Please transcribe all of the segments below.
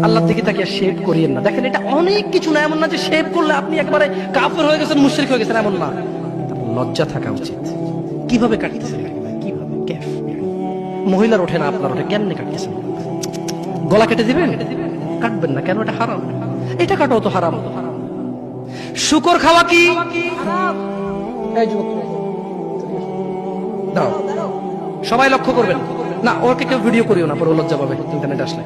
আল্লাহর দিকে তাকিয়ে শেভ করিয়েন না। দেখেন এটা অনেক কিছু না, এমন না যে শেভ করলে আপনি একবারে কাফের হয়ে গেছেন, মুশরিক হয়ে গেছেন, এমন না। লজ্জা থাকা উচিত। কিভাবে কাটতেছেন, কিভাবে কেফ? মহিলার ওঠে না, আপনার ওঠে, কেমনে কাটতেছেন? গলা কেটে দিবেন? কাটবেন না কেন? এটা হারাম। এটা কাটাও তো হারাম। শুকর খাওয়া কি এই যুবক, দাও সবাই লক্ষ্য করবেন না, ওকে কেউ ভিডিও করিও না, পরে লজ্জা পাবে ইন্টারনেট আসলে।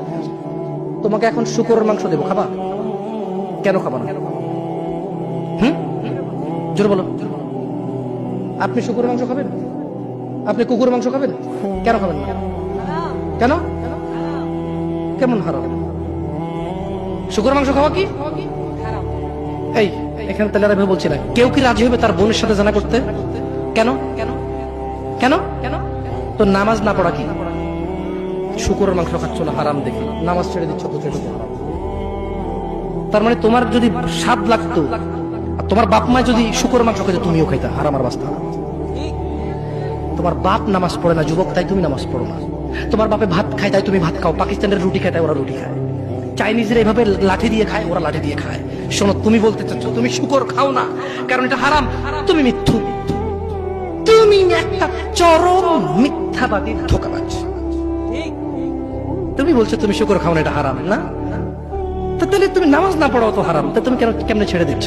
তোমাকে এখন শুকরের মাংস দেবো, খাবা? কেন খাবা না? জোরে বলো। আপনি শুকরের মাংস খাবেন? আপনি কুকুরের মাংস খাবেন? কেন খাবেন না? কেন? কেমন হারাম? শুকরের মাংস খাওয়া কি এই এখানে তাহলে আমি বলছি না, কেউ কি রাজি হবে তার বোনের সাথে জানা করতে? কেন? কেন? কেন? কেন? তো নামাজ না পড়া কি? শুকরের মাংস খাচ্ছ না হারাম দেখি, নামাজ ছেড়ে দিচ্ছ, তার মানে তোমার যদি স্বাদ লাগতো, তোমার বাপ মা যদি শুকরের মাংস খেতে, তুমিও খাইতা, হারাম আর বাস্তা। তোমার বাপ নামাজ পড়ে না যুবক, তাই তুমি নামাজ পড়ো না। তোমার বাপে ভাত খায় তাই তুমি ভাত খাও, পাকিস্তানের রুটি খায় তাই ওরা রুটি খায়, চাইনিজরা এভাবে লাঠি দিয়ে খায়, ওরা লাঠি দিয়ে খায়। শোনো, তুমি বলতে চাচ্ছ তুমি শুকর খাও না কারণ এটা হারাম, তুমি মিথ্যু, তুমি একটা চরম মিথ্যাবাদী, ধোঁকাবাজ। তুমি বলছো তুমি শুকর খাও না, এটা হারাম না? তাহলে তুমি নামাজ না পড়াও তো হারাম, তা তুমি কেন কেমনে ছেড়ে দিচ্ছ?